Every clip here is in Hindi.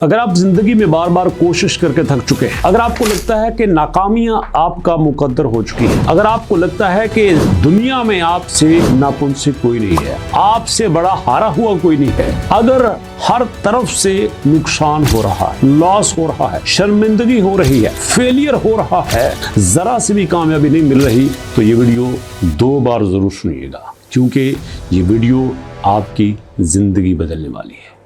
अगर आप जिंदगी में बार बार कोशिश करके थक चुके हैं, अगर आपको लगता है कि नाकामियां आपका मुकद्दर हो चुकी है, अगर आपको लगता है कि दुनिया में आपसे नापुंसक कोई नहीं है, आपसे बड़ा हारा हुआ कोई नहीं है, अगर हर तरफ से नुकसान हो रहा है, लॉस हो रहा है, शर्मिंदगी हो रही है, फेलियर हो रहा है, जरा से भी कामयाबी नहीं मिल रही, तो ये वीडियो 2 बार जरूर सुनिएगा, क्योंकि ये वीडियो आपकी जिंदगी बदलने वाली है।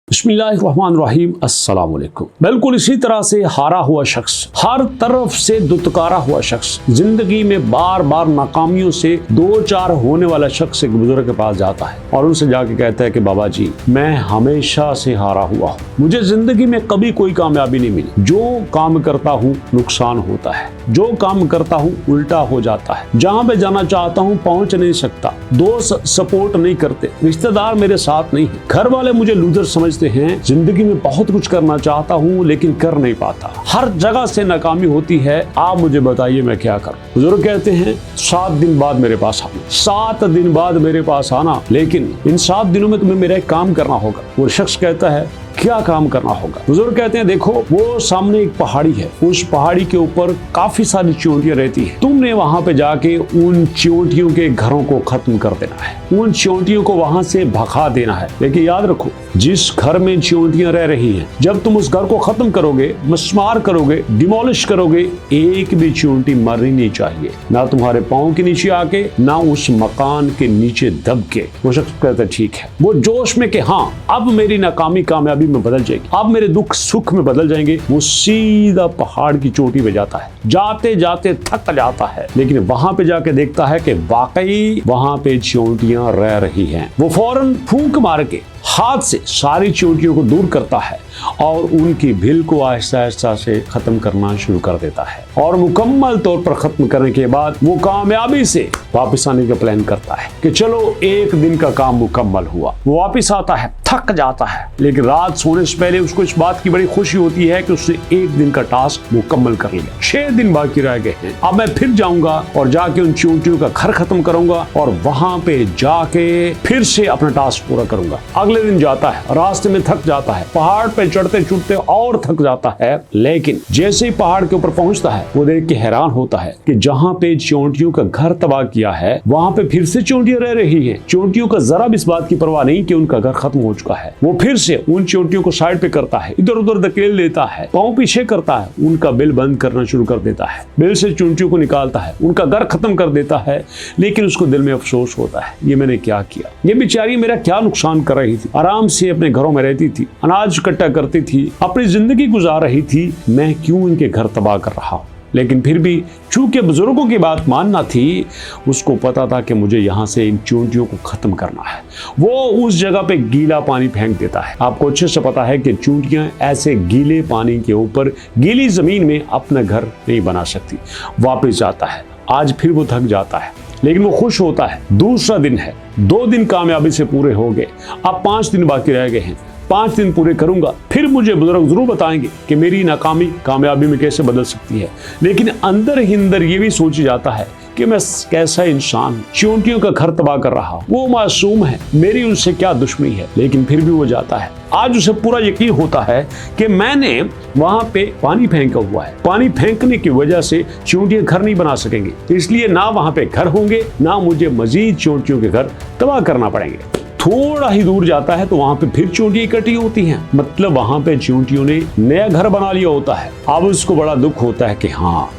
बिस्मिल्लाहिर्रहमानिर्रहीम, अस्सलाम वालेकुम। बिल्कुल इसी तरह से हारा हुआ शख्स, हर तरफ से दुत्कारा हुआ शख्स, जिंदगी में बार बार नाकामियों से 2-4 होने वाला शख्स एक बुजुर्ग के पास जाता है और उनसे जाके कहता है कि बाबा जी, मैं हमेशा से हारा हुआ हूँ, मुझे जिंदगी में कभी कोई कामयाबी नहीं मिली, जो काम करता हूँ नुकसान होता है, जो काम करता हूँ उल्टा हो जाता है, जहाँ पे जाना चाहता हूँ पहुँच नहीं सकता, दोस्त सपोर्ट नहीं करते, रिश्तेदार मेरे साथ नहीं है, घर वाले मुझे लूजर समझते हैं, जिंदगी में बहुत कुछ करना चाहता हूँ लेकिन कर नहीं पाता, हर जगह से नाकामी होती है, आप मुझे बताइए मैं क्या करूँ। बुजुर्ग कहते हैं 7 दिन बाद मेरे पास आना, 7 दिन बाद मेरे पास आना, लेकिन इन 7 दिनों में तुम्हें मेरा एक काम करना होगा। वो शख्स कहता है क्या काम करना होगा? बुजुर्ग कहते हैं देखो, वो सामने एक पहाड़ी है, उस पहाड़ी के ऊपर काफी सारी चींटियां रहती हैं, तुमने वहां पे जाके उन चींटियों के घरों को खत्म कर देना है, उन चींटियों को वहां से भगा देना है। लेकिन याद रखो, जिस घर में चींटियां रह रही हैं, जब तुम उस घर को खत्म करोगे, मस्मार करोगे, डिमोलिश करोगे, एक भी चींटी मरनी नहीं चाहिए, ना तुम्हारे पाँव के नीचे आके, ना उस मकान के नीचे दब के। वो शख्स कहता है ठीक है। वो जोश में कि हाँ, अब मेरी नाकामी कामयाबी में बदल जाएगी, अब मेरे दुख सुख में बदल जाएंगे, वो सीधा पहाड़ की चोटी पे जाता है, जाते जाते थक जाता है, लेकिन वहां पे जाके देखता है कि वाकई वहां पे चींटियां रह रही हैं। वो फौरन फूंक मार के हाथ से सारी चींटियों को दूर करता है और उनकी भील को आहिस्ता आहिस्ता से खत्म करना शुरू कर देता है, और मुकम्मल तौर पर खत्म करने के बाद वो कामयाबी से वापस आने का प्लान करता है कि चलो 1 दिन का काम मुकम्मल हुआ। वो वापस आता है, थक जाता है, लेकिन रात सोने से पहले उसको इस बात की बड़ी खुशी होती है कि उसने 1 दिन का टास्क मुकम्मल कर लिया। 6 दिन बाकी रह गए हैं, अब मैं फिर जाऊंगा और जाके उन चींटियों का घर खत्म करूंगा और वहां पे जाके फिर से अपना टास्क पूरा करूंगा। अगले दिन जाता है, रास्ते में थक जाता है, पहाड़ पे चढ़ते चढ़ते और थक जाता है, लेकिन जैसे ही पहाड़ के ऊपर पहुंचता है, वो देख के हैरान होता है कि जहां पे चींटियों का घर तबाह किया है, वहां पे फिर से चींटियां रह रही हैं। चींटियों का जरा भी इस बात की परवाह नहीं कि उनका घर खत्म हो चुका है। वो फिर से उन चींटियों को साइड पे करता है, इधर उधर धकेल देता है, पांव पीछे करता है, उनका बिल बंद करना शुरू कर देता है, बिल से चींटियों को निकालता है, उनका घर खत्म कर देता है, लेकिन उसको दिल में अफसोस होता है, ये मैंने क्या किया, ये बेचारी मेरा क्या नुकसान कर रही थी, आराम से अपने घरों में रहती थी, अनाज इकट्ठा करती थी, अपनी जिंदगी गुजार रही थी, मैं क्यों इनके घर तबाह कर रहा हूँ। लेकिन फिर भी चूंकि बुजुर्गों की बात मानना थी, उसको पता था कि मुझे यहाँ से इन चींटियों को खत्म करना है। वो उस जगह पे गीला पानी फेंक देता है। आपको अच्छे से पता है कि चींटियां ऐसे गीले पानी के ऊपर गीली जमीन में अपना घर नहीं बना सकती। वापस जाता है, आज फिर वो थक जाता है, लेकिन वो खुश होता है। दूसरा दिन है, 2 दिन कामयाबी से पूरे हो गए, अब 5 दिन बाकी रह गए हैं। 5 दिन पूरे करूंगा, फिर मुझे बुजुर्ग जरूर बताएंगे कि मेरी नाकामी कामयाबी में कैसे बदल सकती है। लेकिन अंदर ही अंदर ये भी सोच जाता है कि मैं कैसा इंसान हूँ, चींटियों का घर तबाह कर रहा हूँ, वो मासूम है, मेरी उनसे क्या दुश्मनी है। लेकिन फिर भी वो जाता है। आज उसे पूरा यकीन होता है कि मैंने वहां पे पानी फेंका हुआ है, पानी फेंकने की वजह से चींटियां घर नहीं बना सकेंगे, इसलिए ना वहां पे घर होंगे, ना मुझे मजीद चींटियों के घर तबाह करना पड़ेंगे। थोड़ा ही दूर जाता है तो वहां पे फिर चींटियां इकट्ठी होती हैं, मतलब वहां पे चींटियों ने नया घर बना लिया होता है। अब उसको बड़ा दुख होता है कि हाँ,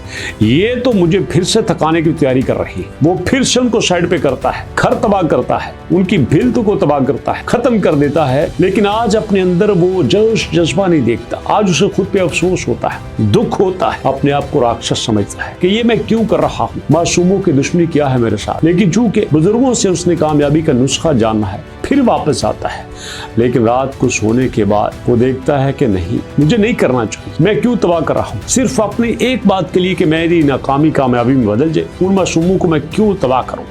ये तो मुझे फिर से थकाने की तैयारी कर रही है। वो फिर से उनको साइड पे करता है, घर तबाह करता है, उनकी भिल्त को तबाह करता है, खत्म कर देता है। लेकिन आज अपने अंदर वो जोश जज्बा नहीं देखता, आज उसे खुद पे अफसोस होता है, दुख होता है, अपने आप को राक्षस समझता है कि ये मैं क्यों कर रहा हूँ, मासूमों की दुश्मनी क्या है मेरे साथ। लेकिन चूंकि बुजुर्गों से उसने कामयाबी का नुस्खा जानना है, फिर वापस आता है। लेकिन रात को सोने के बाद वो देखता है कि नहीं, मुझे नहीं करना चाहिए, मैं क्यों तबाह कर रहा हूँ, सिर्फ अपनी एक बात के लिए कि मेरी नाकामी कामयाबी में बदल जाए, उन मासूमों को मैं क्यों तबाह करूँ।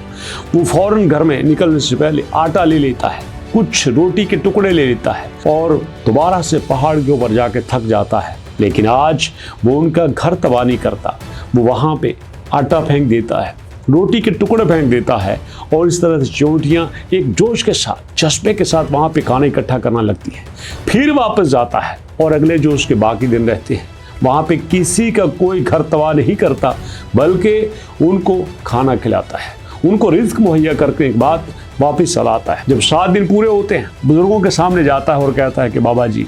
वो फौरन घर में निकलने से पहले आटा ले लेता है, कुछ रोटी के टुकड़े ले लेता है और दोबारा से पहाड़ के ऊपर जाके थक जाता है। लेकिन आज वो उनका घर तबाह नहीं करता, वो वहां पे आटा फेंक देता है, रोटी के टुकड़े फेंक देता है और इस तरह से चींटियां एक जोश के साथ, जज्बे के साथ वहाँ पे खाना इकट्ठा करना लगती है। फिर वापस जाता है और अगले जो उसके बाकी दिन रहते हैं वहाँ पे किसी का कोई घर तबाह नहीं करता, बल्कि उनको खाना खिलाता है, उनको रिज्क मुहैया करके एक बाद वापस चलाता है। जब 7 दिन पूरे होते हैं बुजुर्गों के सामने जाता है और कहता है कि बाबा जी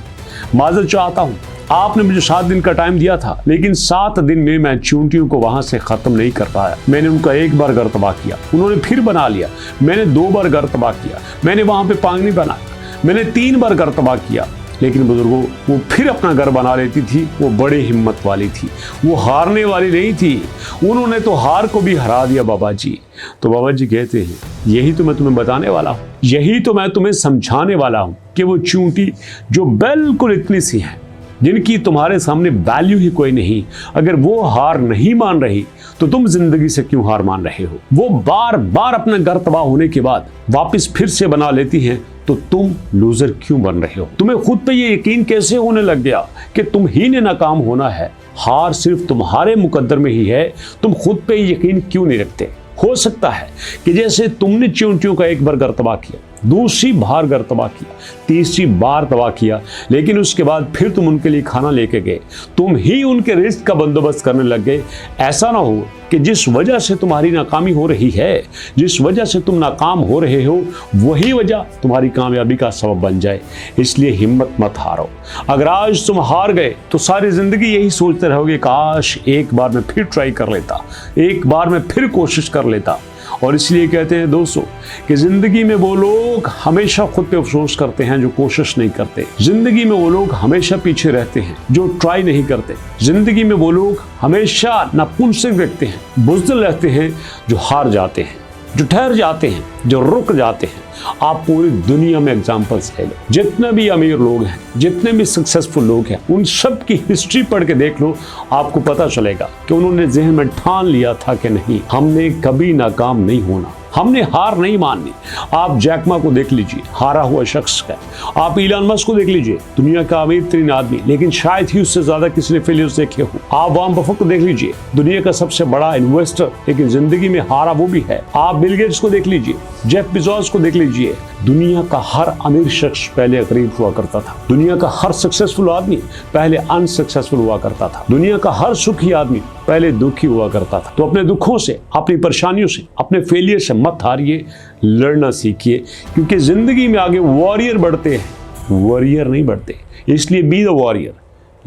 माजरत चाहता हूँ, आपने मुझे 7 दिन का टाइम दिया था, लेकिन 7 दिन में मैं चींटियों को वहां से खत्म नहीं कर पाया। मैंने उनका 1 बार घर तबाह किया, उन्होंने फिर बना लिया, मैंने 2 बार घर तबाह किया, मैंने वहां पे पानी बनाया, मैंने 3 बार घर तबाह किया। लेकिन बुजुर्गों वो फिर अपना घर बना लेती थी, वो बड़ी हिम्मत वाली थी, वो हारने वाली नहीं थी, उन्होंने तो हार को भी हरा दिया बाबा जी। तो बाबा जी कहते हैं यही तो मैं तुम्हें बताने वाला हूँ, यही तो मैं तुम्हें समझाने वाला हूँ कि वो चींटी जो बिल्कुल इतनी सी है, जिनकी तुम्हारे सामने वैल्यू ही कोई नहीं, अगर वो हार नहीं मान रही तो तुम जिंदगी से क्यों हार मान रहे हो? वो बार बार अपना घर तबाह होने के बाद वापस फिर से बना लेती हैं, तो तुम लूजर क्यों बन रहे हो? तुम्हें खुद पे ये यकीन कैसे होने लग गया कि तुम ही ने नाकाम होना है? हार सिर्फ तुम्हारे मुकद्दर में ही है, तुम खुद पे यकीन क्यों नहीं रखते? हो सकता है कि जैसे तुमने चींटियों का 1 बार घर तबाह किया, दूसरी बार घर तबाह किया, तीसरी बार तबाह किया, लेकिन उसके बाद फिर तुम उनके लिए खाना लेके गए, तुम ही उनके रिस्क का बंदोबस्त करने लग गए। ऐसा ना हो कि जिस वजह से तुम्हारी नाकामी हो रही है, जिस वजह से तुम नाकाम हो रहे हो, वही वजह तुम्हारी कामयाबी का सबब बन जाए। इसलिए हिम्मत मत हारो। अगर आज तुम हार गए तो सारी जिंदगी यही सोचते रहोगे काश एक बार मैं फिर ट्राई कर लेता, एक बार मैं फिर कोशिश कर लेता। और इसलिए कहते हैं दोस्तों कि जिंदगी में वो लोग हमेशा खुद पे अफसोस करते हैं जो कोशिश नहीं करते। जिंदगी में वो लोग हमेशा पीछे रहते हैं जो ट्राई नहीं करते। जिंदगी में वो लोग हमेशा नपुंसक व्यक्ति हैं, बुज़दिल रहते हैं जो हार जाते हैं, जो ठहर जाते हैं, जो रुक जाते हैं। आप पूरी दुनिया में एग्जाम्पल्स ले लो, जितने भी अमीर लोग हैं, जितने भी सक्सेसफुल लोग हैं, उन सब की हिस्ट्री पढ़ के देख लो, आपको पता चलेगा कि उन्होंने ज़हन में ठान लिया था कि नहीं, हमने कभी नाकाम नहीं होना, हमने हार नहीं माननी। आप जैक मा को देख लीजिए, हारा हुआ शख्स है। आप इलॉन मस्क को देख लीजिए, दुनिया का अमीर तरीन आदमी, लेकिन शायद ही उससे ज्यादा किसी ने फेलियर्स देखे हो। आप वारेन बफेट को देख लीजिए, दुनिया का सबसे बड़ा इन्वेस्टर, लेकिन जिंदगी में हारा वो भी है। आप बिल गेट्स को देख लीजिए, जेफ बेजोस को देख लीजिए। दुनिया का हर अमीर शख्स पहले गरीब हुआ करता था। दुनिया का हर सक्सेसफुल आदमी पहले अनसक्सेसफुल हुआ करता था। दुनिया का हर सुखी आदमी पहले दुखी हुआ करता था। तो अपने दुखों से, अपनी परेशानियों से, अपने फेलियर से मत हारिए, लड़ना सीखिए, क्योंकि जिंदगी में आगे वॉरियर बढ़ते हैं, वॉरियर नहीं बढ़ते। इसलिए be the warrior,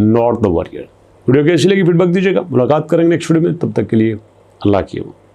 not the warrior. Video कैसी लगी फीडबैक दीजिएगा। मुलाकात करेंगे नेक्स्ट वीडियो में, तब तक के लिए अल्लाह की अमान।